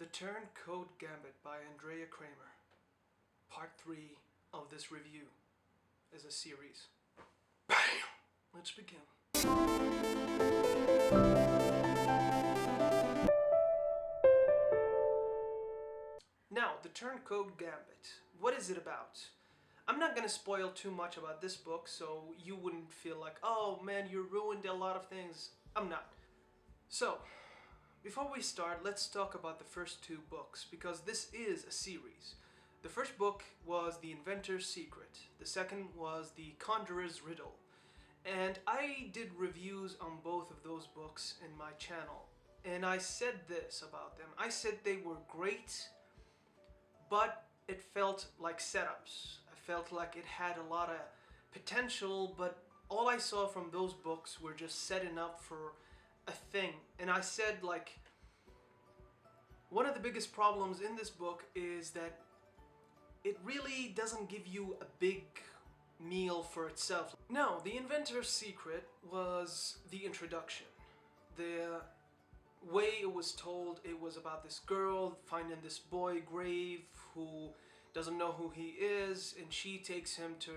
The Turncoat Gambit by Andrea Kramer. Part 3 of this review is a series. BAM! Let's begin. Now, The Turncoat Gambit. What is it about? I'm not going to spoil too much about this book, so you wouldn't feel like, oh man, you ruined a lot of things. I'm not. So, before we start, let's talk about the first two books, because this is a series. The first book was The Inventor's Secret. The second was The Conjurer's Riddle. And I did reviews on both of those books in my channel. And I said this about them. I said they were great, but it felt like setups. I felt like it had a lot of potential, but all I saw from those books were just setting up for a thing. And I said, like, one of the biggest problems in this book is that it really doesn't give you a big meal for itself. No, The Inventor's Secret was the introduction. The way it was told, it was about this girl finding this boy grave who doesn't know who he is, and she takes him to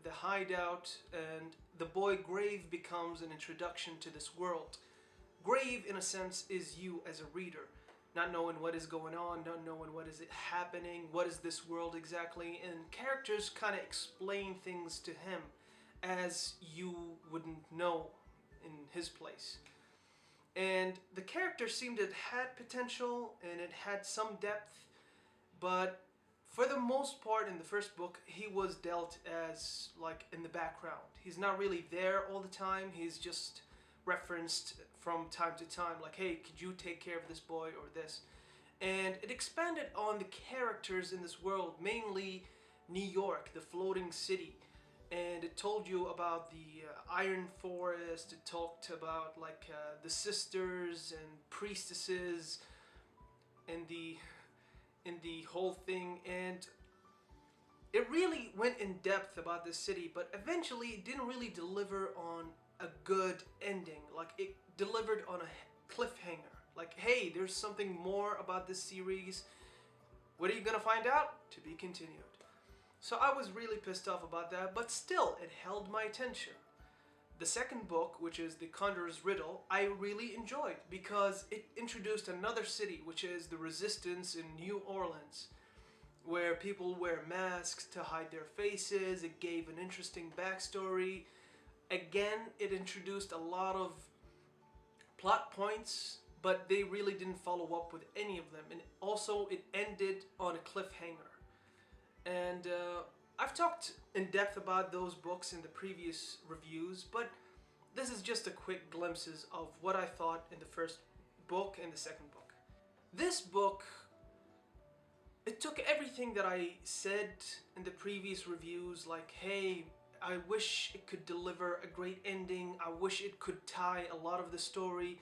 the hideout, and the boy grave becomes an introduction to this world. Grave, in a sense, is you as a reader, not knowing what is going on, not knowing what is happening, what is this world exactly, and characters kind of explain things to him as you wouldn't know in his place. And the character seemed it had potential and it had some depth, but for the most part in the first book he was dealt as like in the background. He's not really there all the time, he's just referenced from time to time, like, hey, could you take care of this boy or this? And it expanded on the characters in this world, mainly New York, the floating city. And it told you about the Iron Forest, it talked about like the sisters and priestesses and the whole thing, and it really went in depth about this city, but eventually it didn't really deliver on a good ending. Like, it delivered on a cliffhanger, like, hey, there's something more about this series. What are you gonna find out? To be continued. So I was really pissed off about that, but still it held my attention. The second book, which is The Conjurer's Riddle, I really enjoyed because it introduced another city, which is the Resistance in New Orleans, where people wear masks to hide their faces. It gave an interesting backstory. Again, it introduced a lot of plot points, but they really didn't follow up with any of them. And also, it ended on a cliffhanger. And I've talked in depth about those books in the previous reviews, but this is just a quick glimpses of what I thought in the first book and the second book. This book, it took everything that I said in the previous reviews, like, hey, I wish it could deliver a great ending, I wish it could tie a lot of the story,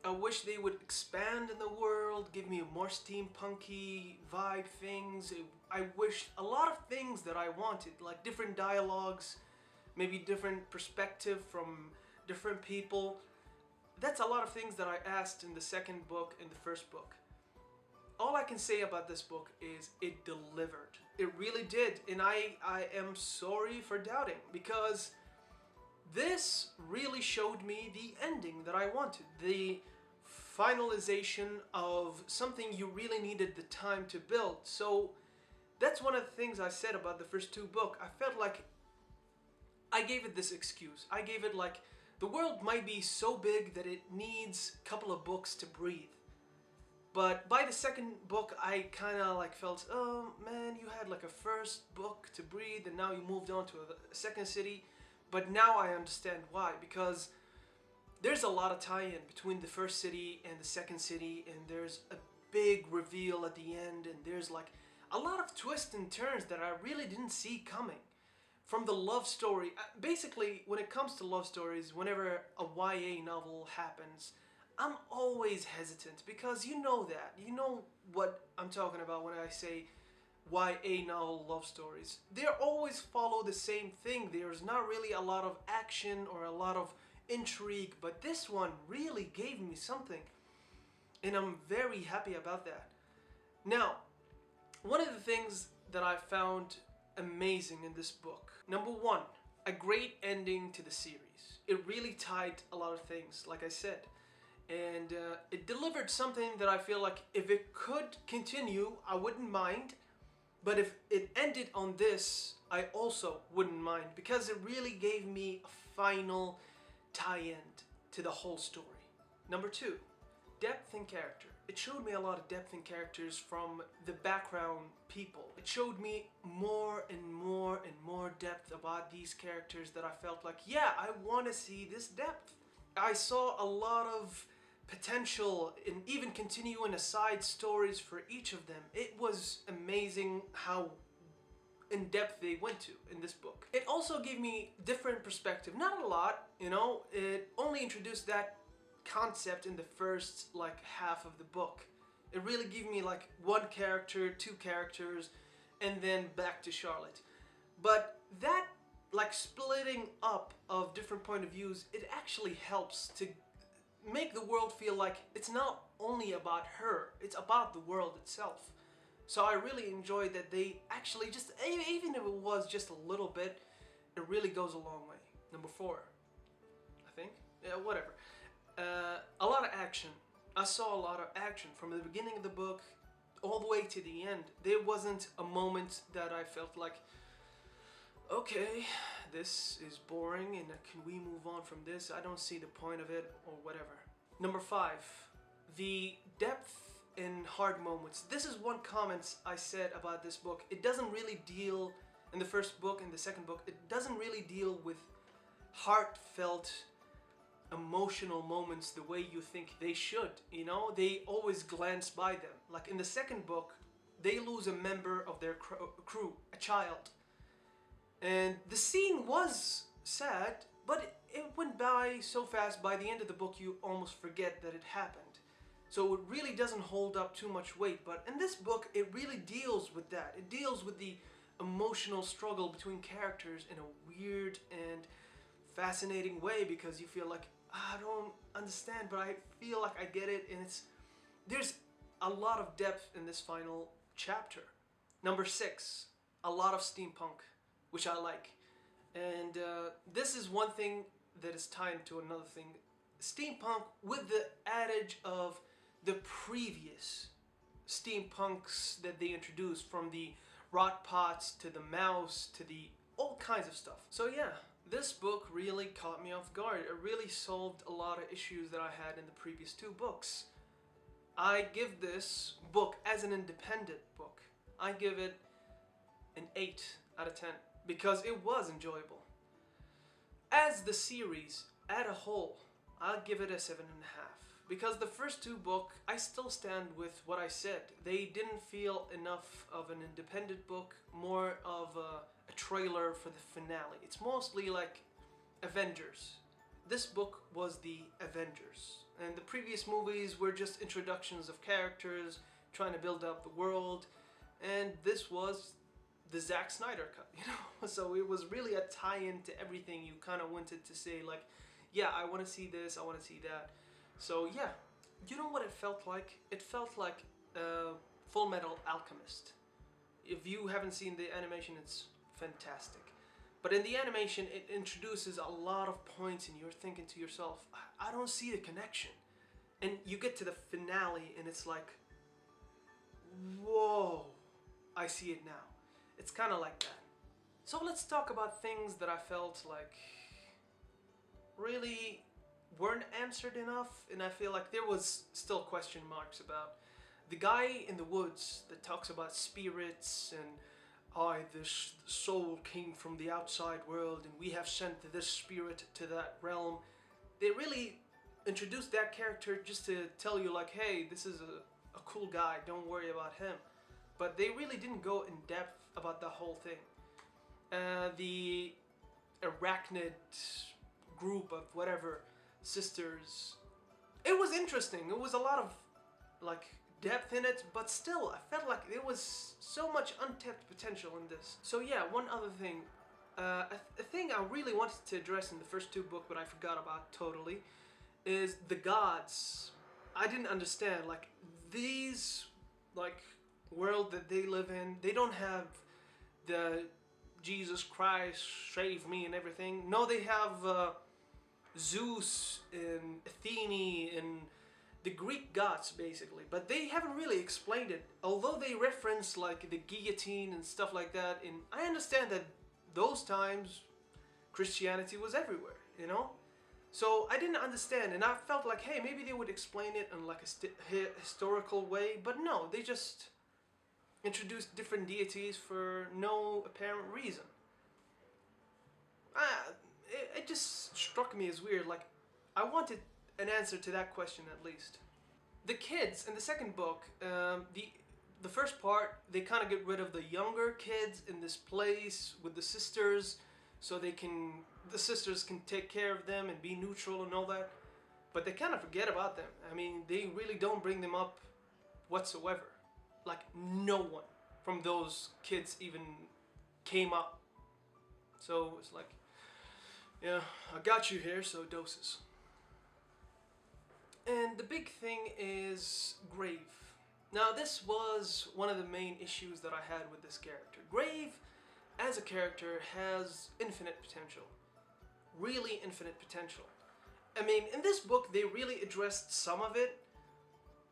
I wish they would expand in the world, give me a more steampunky vibe things. I wish a lot of things that I wanted, like different dialogues, maybe different perspective from different people. That's a lot of things that I asked in the second book and the first book. All I can say about this book is it delivered. It really did, and I am sorry for doubting, because this really showed me the ending that I wanted. The finalization of something you really needed the time to build. So that's one of the things I said about the first two books. I felt like I gave it this excuse. I gave it like, the world might be so big that it needs a couple of books to breathe. But by the second book, I kind of like felt, oh man, you had like a first book to breathe and now you moved on to a second city. But now I understand why, because there's a lot of tie-in between the first city and the second city, and there's a big reveal at the end, and there's like a lot of twists and turns that I really didn't see coming. From the love story, basically when it comes to love stories, whenever a YA novel happens, I'm always hesitant, because you know that. You know what I'm talking about when I say YA novel love stories. They always follow the same thing. There's not really a lot of action or a lot of intrigue, but this one really gave me something, and I'm very happy about that. Now, one of the things that I found amazing in this book, number one, a great ending to the series. It really tied a lot of things, like I said. And it delivered something that I feel like if it could continue, I wouldn't mind. But if it ended on this, I also wouldn't mind, because it really gave me a final tie-in to the whole story. Number two, depth in character. It showed me a lot of depth in characters from the background people. It showed me more and more and more depth about these characters that I felt like, yeah, I want to see this depth. I saw a lot of potential in even continuing aside stories for each of them. It was amazing how in depth they went to in this book. It also gave me different perspective, not a lot, you know, it only introduced that concept in the first like half of the book. It really gave me like one character, two characters, and then back to Charlotte. But that like splitting up of different point of views, it actually helps to make the world feel like it's not only about her, it's about the world itself. So I really enjoyed that they actually just, even if it was just a little bit, it really goes a long way. Number four, I think, yeah, whatever. A lot of action. I saw a lot of action from the beginning of the book all the way to the end. There wasn't a moment that I felt like, okay, this is boring and can we move on from this? I don't see the point of it, or whatever. Number five, the depth in hard moments. This is one comment I said about this book. It doesn't really deal, in the first book and the second book, it doesn't really deal with heartfelt emotional moments the way you think they should, you know? They always glance by them. Like in the second book, they lose a member of their crew, a child. And the scene was sad, but it went by so fast. By the end of the book, you almost forget that it happened. So it really doesn't hold up too much weight. But in this book, it really deals with that. It deals with the emotional struggle between characters in a weird and fascinating way, because you feel like, I don't understand, but I feel like I get it. And there's a lot of depth in this final chapter. Number six, a lot of steampunk, which I like. And this is one thing that is tied to another thing. Steampunk with the adage of the previous steampunks that they introduced, from the rot pots to the mouse to the all kinds of stuff. So yeah, this book really caught me off guard. It really solved a lot of issues that I had in the previous two books. I give this book, as an independent book, I give it an 8 out of 10. Because it was enjoyable. As the series, as a whole, I'll give it a 7.5. Because the first two books, I still stand with what I said. They didn't feel enough of an independent book, more of a trailer for the finale. It's mostly like Avengers. This book was the Avengers. And the previous movies were just introductions of characters, trying to build up the world. And this was the Zack Snyder cut, you know? So it was really a tie-in to everything you kind of wanted to say, like, yeah, I want to see this, I want to see that. So yeah, you know what it felt like? It felt like Full Metal Alchemist. If you haven't seen the animation, it's fantastic. But in the animation, it introduces a lot of points and you're thinking to yourself, I don't see the connection. And you get to the finale and it's like, whoa, I see it now. It's kind of like that. So let's talk about things that I felt like really weren't answered enough, and I feel like there was still question marks about. The guy in the woods that talks about spirits and this soul came from the outside world and we have sent this spirit to that realm. They really introduced that character just to tell you like, hey, this is a cool guy, don't worry about him. But they really didn't go in depth about the whole thing. The arachnid group of whatever sisters, it was interesting. It was a lot of like depth in it, but still I felt like there was so much untapped potential in this. So yeah, one other thing, a thing I really wanted to address in the first two books but I forgot about totally, is the gods. I didn't understand, like these like world that they live in. They don't have the Jesus Christ save me and everything. No, they have Zeus and Athene and the Greek gods basically, but they haven't really explained it. Although they reference like the guillotine and stuff like that, and I understand that those times Christianity was everywhere, you know? So I didn't understand, and I felt like, hey, maybe they would explain it in like a historical way, but no, they just introduced different deities for no apparent reason. It just struck me as weird. Like, I wanted an answer to that question at least. The kids in the second book, the first part, they kind of get rid of the younger kids in this place with the sisters, so the sisters can take care of them and be neutral and all that. But they kind of forget about them. I mean, they really don't bring them up whatsoever. Like, no one from those kids even came up. So it's like, yeah, I got you here, so doses. And the big thing is Grave. Now, this was one of the main issues that I had with this character. Grave, as a character, has infinite potential. Really infinite potential. I mean, in this book, they really addressed some of it,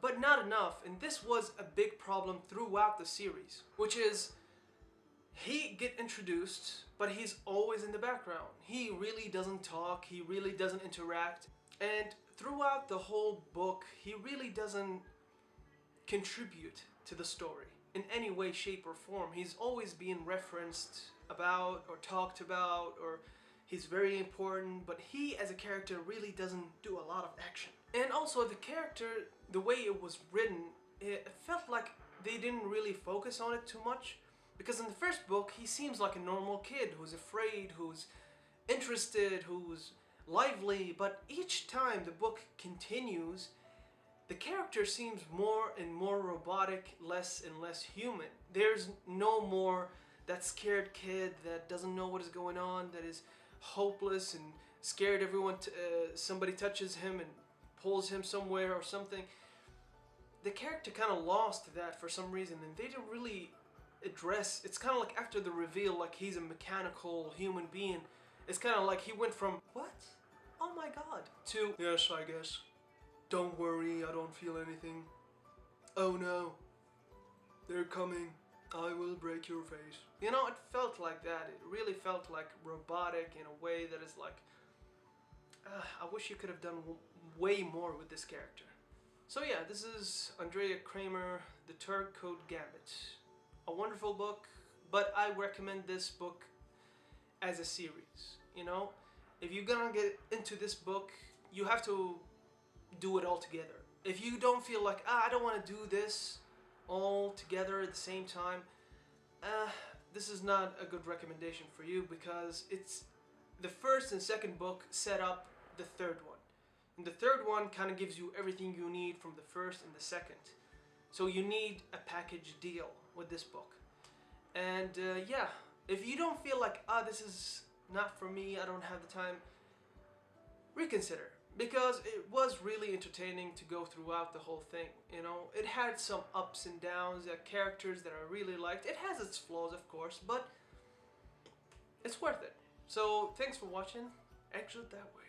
but not enough. And this was a big problem throughout the series, which is he get introduced, but he's always in the background. He really doesn't talk, he really doesn't interact, and throughout the whole book, he really doesn't contribute to the story in any way, shape, or form. He's always being referenced about or talked about, or he's very important, but he as a character really doesn't do a lot of action. And also the character, the way it was written, it felt like they didn't really focus on it too much. Because in the first book, he seems like a normal kid who's afraid, who's interested, who's lively, but each time the book continues, the character seems more and more robotic, less and less human. There's no more that scared kid that doesn't know what is going on, that is hopeless and scared somebody touches him and pulls him somewhere or something. The character kind of lost that for some reason, and they didn't really address. It's kind of like after the reveal, like he's a mechanical human being. It's kind of like he went from, what? Oh my god, to, yes, I guess. Don't worry, I don't feel anything. Oh no, they're coming. I will break your face. You know, it felt like that. It really felt like robotic in a way that is like, I wish you could have done way more with this character. So yeah, this is Andrea Kramer, The Turncoat Gambit. A wonderful book, but I recommend this book as a series. You know, if you're gonna get into this book, you have to do it all together. If you don't feel like, I don't want to do this all together at the same time, this is not a good recommendation for you, because it's the first and second book set up the third one. And the third one kind of gives you everything you need from the first and the second. So you need a package deal with this book. And yeah, if you don't feel like, this is not for me, I don't have the time, reconsider. Because it was really entertaining to go throughout the whole thing, you know. It had some ups and downs, characters that I really liked. It has its flaws, of course, but it's worth it. So, thanks for watching. Exit that way.